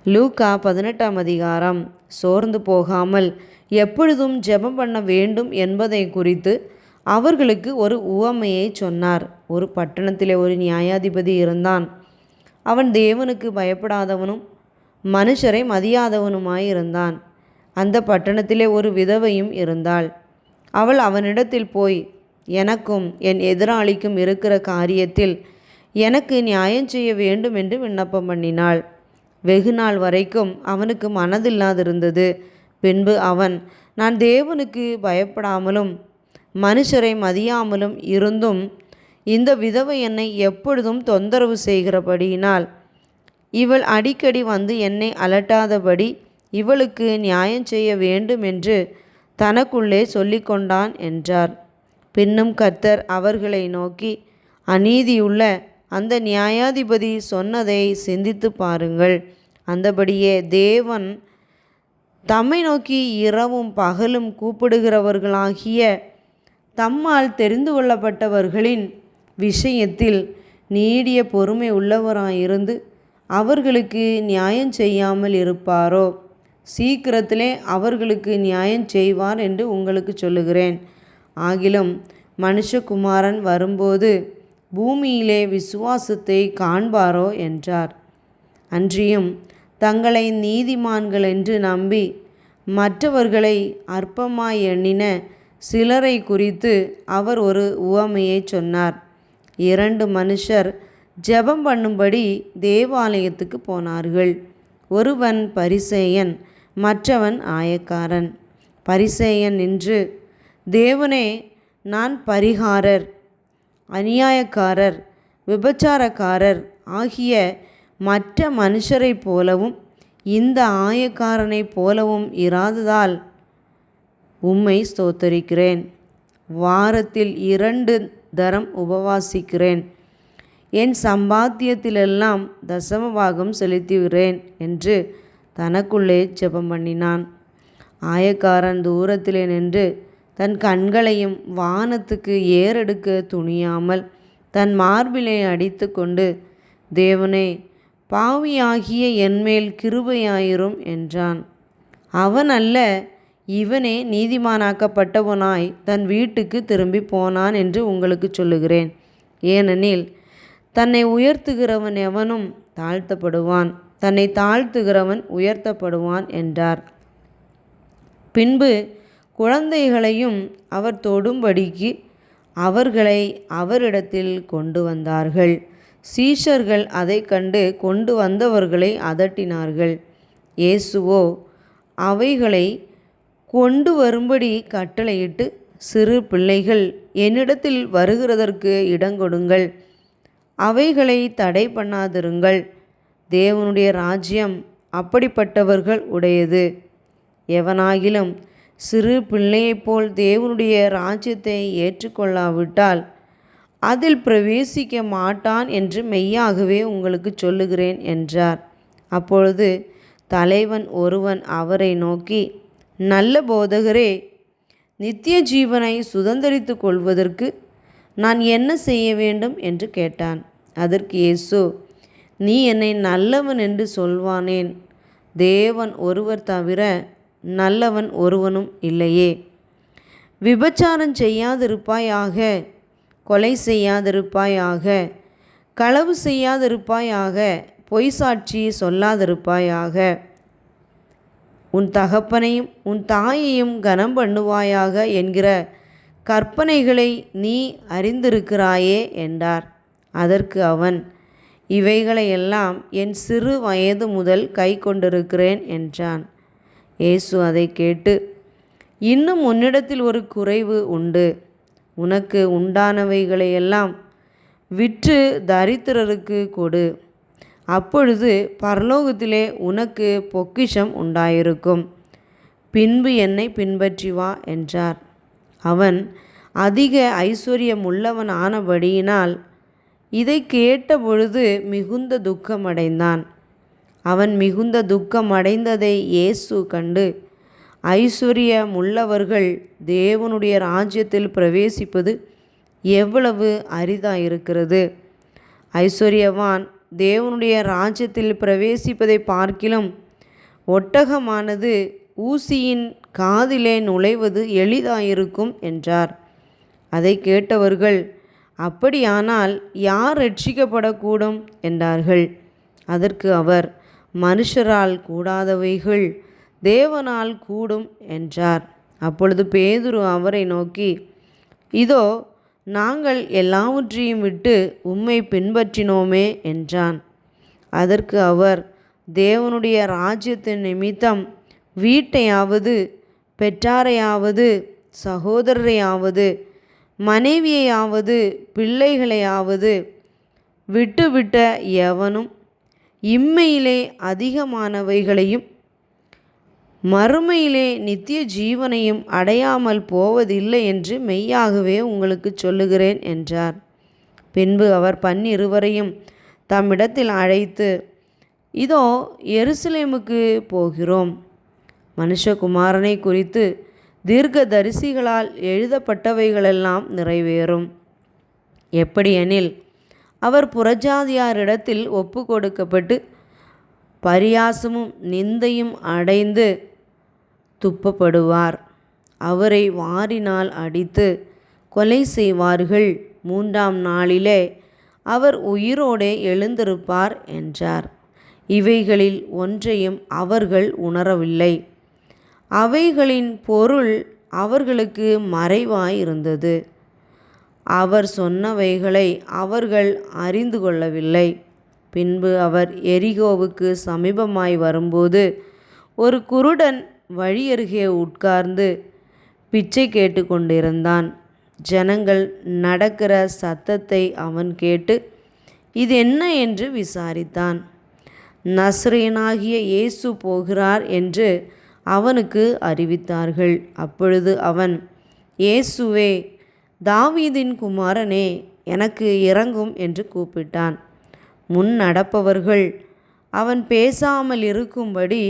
லூக்கா 18ஆம் அதிகாரம். சோர்ந்து போகாமல் எப்பொழுதும் ஜெபம் பண்ண வேண்டும் என்பதை குறித்து அவர்களுக்கு ஒரு உவமையை சொன்னார். ஒரு பட்டணத்திலே ஒரு நியாயாதிபதி இருந்தான். அவன் தேவனுக்கு பயப்படாதவனும் மனுஷரை மதியாதவனுமாயிருந்தான். அந்த பட்டணத்திலே ஒரு விதவையும் இருந்தாள். அவள் அவனிடத்தில் போய், எனக்கும் என் எதிராளிக்கும் இருக்கிற காரியத்தில் எனக்கு நியாயம் செய்ய வேண்டும் என்று விண்ணப்பம் பண்ணினாள். வெகு நாள் வரைக்கும் அவனுக்கு மனதில்லாதிருந்தது. பின்பு அவன், நான் தேவனுக்கு பயப்படாமலும் மனுஷரை மதியாமலும் இருந்தும் இந்த விதவை என்னை எப்பொழுதும் தொந்தரவு செய்கிறபடியினால் இவள் அடிக்கடி வந்து என்னை அலட்டாதபடி இவளுக்கு நியாயம் செய்ய வேண்டும் என்று தனக்குள்ளே சொல்லிக்கொண்டான் என்றார். பின்னும் கர்த்தர் அவர்களை நோக்கி, அநீதியுள்ள அந்த நியாயாதிபதி சொன்னதை சிந்தித்து பாருங்கள். அந்தபடியே தேவன் தம்மை நோக்கி இரவும் பகலும் கூப்பிடுகிறவர்களாகிய தம்மால் தெரிந்து கொள்ளப்பட்டவர்களின் விஷயத்தில் நீடிய பொறுமை உள்ளவராயிருந்து அவர்களுக்கு நியாயம் செய்யாமல் இருப்பாரோ? சீக்கிரத்திலே அவர்களுக்கு நியாயம் செய்வார் என்று உங்களுக்கு சொல்லுகிறேன். ஆகிலும் மனுஷகுமாரன் வரும்போது பூமியிலே விசுவாசத்தை காண்பாரோ என்றார். அன்றியும் தங்களை நீதிமான்கள் என்று நம்பி மற்றவர்களை அற்பமாய் எண்ணின சிலரை குறித்து அவர் ஒரு உவமையை சொன்னார். 2 மனுஷர் ஜெபம் பண்ணும்படி தேவாலயத்துக்கு போனார்கள். ஒருவன் பரிசேயன், மற்றவன் ஆயக்காரன். பரிசேயன் நின்று, தேவனே, நான் பரிகாரர், அநியாயக்காரர், விபச்சாரக்காரர் ஆகிய மற்ற மனுஷரைப் போலவும் இந்த ஆயக்காரனைப் போலவும் இராததால் உம்மை ஸ்தோத்தரிக்கிறேன். வாரத்தில் 2 தரம் உபவாசிக்கிறேன். என் சம்பாத்தியத்திலெல்லாம் தசமபாகம் செலுத்துகிறேன் என்று தனக்குள்ளே ஜெபம் பண்ணினான். ஆயக்காரன் தூரத்திலே நின்று தன் கண்களையும் வானத்துக்கு ஏறெடுக்க துணியாமல் தன் மார்பிலே அடித்து கொண்டு, தேவனே, பாவியாகிய என்மேல் கிருபையாயிரும் என்றான். அவன் அல்ல, இவனே நீதிமானாக்கப்பட்டவனாய் தன் வீட்டுக்கு திரும்பி போனான் என்று உங்களுக்கு சொல்லுகிறேன். ஏனெனில் தன்னை உயர்த்துகிறவன் எவனும் தாழ்த்தப்படுவான், தன்னை தாழ்த்துகிறவன் உயர்த்தப்படுவான் என்றார். பின்பு குழந்தைகளையும் அவர் தொடும்படிக்கு அவர்களை அவரிடத்தில் கொண்டு வந்தார்கள். சீஷர்கள் அதை கண்டு கொண்டு வந்தவர்களை அதட்டினார்கள். இயேசுவோ அவைகளை கொண்டு வரும்படி கட்டளையிட்டு, சிறு பிள்ளைகள் என்னிடத்தில் வருகிறதற்கு இடங்கொடுங்கள், அவைகளை தடை பண்ணாதிருங்கள், தேவனுடைய ராஜ்யம் அப்படிப்பட்டவர்கள் உடையது. எவனாகிலும் சிறு பிள்ளையைப் போல் தேவனுடைய ராஜ்யத்தை ஏற்றுக்கொள்ளாவிட்டால் அதில் பிரவேசிக்க மாட்டான் என்று மெய்யாகவே உங்களுக்கு சொல்லுகிறேன் என்றார். அப்பொழுது தலைவன் ஒருவன் அவரை நோக்கி, நல்ல போதகரே, நித்திய ஜீவனை சுதந்தரித்து கொள்வதற்கு நான் என்ன செய்ய வேண்டும் என்று கேட்டான். அதற்கு இயேசு, நீ என்னை நல்லவன் என்று சொல்வானேன்? தேவன் ஒருவர் தவிர நல்லவன் ஒருவனும் இல்லையே. விபச்சாரம் செய்யாதிருப்பாயாக, கொலை செய்யாதிருப்பாயாக, களவு செய்யாதிருப்பாயாக, பொய் சாட்சி சொல்லாதிருப்பாயாக, உன் தகப்பனையும் உன் தாயையும் கனம் பண்ணுவாயாக என்கிற கற்பனைகளை நீ அறிந்திருக்கிறாயே என்றார். அதற்கு அவன், இவைகளையெல்லாம் என் சிறு வயது முதல் கை கொண்டிருக்கிறேன் என்றான். இயேசு அதை கேட்டு, இன்னும் உன்னிடத்தில் ஒரு குறைவு உண்டு. உனக்கு உண்டானவைகளையெல்லாம் விற்று தரித்திரருக்கு கொடு, அப்பொழுது பரலோகத்திலே உனக்கு பொக்கிஷம் உண்டாயிருக்கும். பின்பு என்னை பின்பற்றி வா என்றார். அவன் அதிக ஐஸ்வர்யமுள்ளவன் ஆனபடியினால் இதை கேட்டபொழுது மிகுந்த துக்கமடைந்தான். அவன் மிகுந்த துக்கமடைந்ததை இயேசு கண்டு, ஐஸ்வர்யமுள்ளவர்கள் தேவனுடைய ராஜ்யத்தில் பிரவேசிப்பது எவ்வளவு அரிதாயிருக்கிறது. ஐஸ்வர்யவான் தேவனுடைய ராஜ்யத்தில் பிரவேசிப்பதை பார்க்கிலும் ஒட்டகமானது ஊசியின் காதிலே நுழைவது எளிதாயிருக்கும் என்றார். அதை கேட்டவர்கள், அப்படியானால் யார் ரட்சிக்கப்படக்கூடும் என்றார்கள். அதற்கு அவர், மனுஷரால் கூடாதவைகள் தேவனால் கூடும் என்றார். அப்பொழுது பேதுரு அவரை நோக்கி, இதோ நாங்கள் எல்லாவற்றையும் விட்டு உம்மை பின்பற்றினோமே என்றான். அதற்கு அவர், தேவனுடைய ராஜ்யத்தின் நிமித்தம் வீட்டையாவது பெற்றாரையாவது சகோதரரையாவது மனைவியையாவது பிள்ளைகளையாவது விட்டுவிட்ட எவனும் இம்மையிலே அதிகமானவைகளையும் மறுமையிலே நித்திய ஜீவனையும் அடையாமல் போவதில்லை என்று மெய்யாகவே உங்களுக்கு சொல்லுகிறேன் என்றார். பின்பு அவர் 12 தம்மிடத்தில் அழைத்து, இதோ எருசலேமுக்கு போகிறோம். மனுஷகுமாரனை குறித்து தீர்க்கதரிசிகளால் எழுதப்பட்டவைகளெல்லாம் நிறைவேறும். எப்படியெனில், அவர் புறஜாதியாரிடத்தில் ஒப்பு கொடுக்கப்பட்டு பரியாசமும் நிந்தையும் அடைந்து துப்பப்படுவார். அவரை வாரினால் அடித்து கொலை செய்வார்கள். 3ஆம் நாளிலே அவர் உயிரோடே எழுந்திருப்பார் என்றார். இவைகளில் ஒன்றையும் அவர்கள் உணரவில்லை. அவைகளின் பொருள் அவர்களுக்கு மறைவாயிருந்தது. அவர் சொன்னவைகளை அவர்கள் அறிந்து கொள்ளவில்லை. பின்பு அவர் எரிகோவுக்கு சமீபமாய் வரும்போது ஒரு குருடன் வழியருகே உட்கார்ந்து பிச்சை கேட்டு கொண்டிருந்தான். ஜனங்கள் நடக்கிற சத்தத்தை அவன் கேட்டு இது என்ன என்று விசாரித்தான். நசரேயனாகிய இயேசு போகிறார் என்று அவனுக்கு அறிவித்தார்கள். அப்பொழுது அவன், இயேசுவே, தாவீதின் குமாரனே, எனக்கு இரங்கும் என்று கூப்பிட்டான். முன் நடப்பவர்கள் அவன் பேசாமல் இருக்கும்படி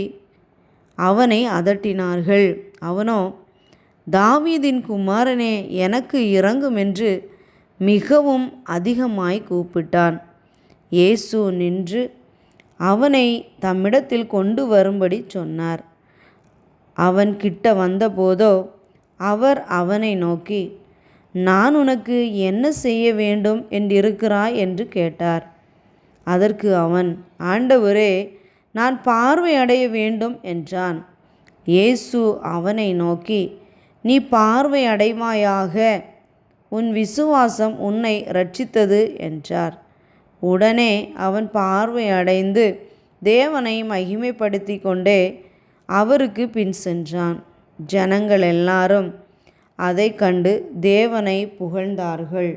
அவனை அதட்டினார்கள். அவனோ, தாவீதின் குமாரனே, எனக்கு இரங்கும் என்று மிகவும் அதிகமாய் கூப்பிட்டான். இயேசு நின்று அவனை தம்மிடத்தில் கொண்டு வரும்படி சொன்னார். அவன் கிட்ட வந்தபோதோ அவர் அவனை நோக்கி, நான் உனக்கு என்ன செய்ய வேண்டும் என்றிருக்கிறாய் என்று கேட்டார். அதற்கு அவன், ஆண்டவரே, நான் பார்வை அடைய வேண்டும் என்றான். இயேசு அவனை நோக்கி, நீ பார்வை அடைவாயாக, உன் விசுவாசம் உன்னை இரட்சித்தது என்றார். உடனே அவன் பார்வை அடைந்து தேவனை மகிமைப்படுத்தி கொண்டே அவருக்கு பின் சென்றான். ஜனங்கள் எல்லாரும் அதை கண்டு தேவனை புகழ்ந்தார்கள்.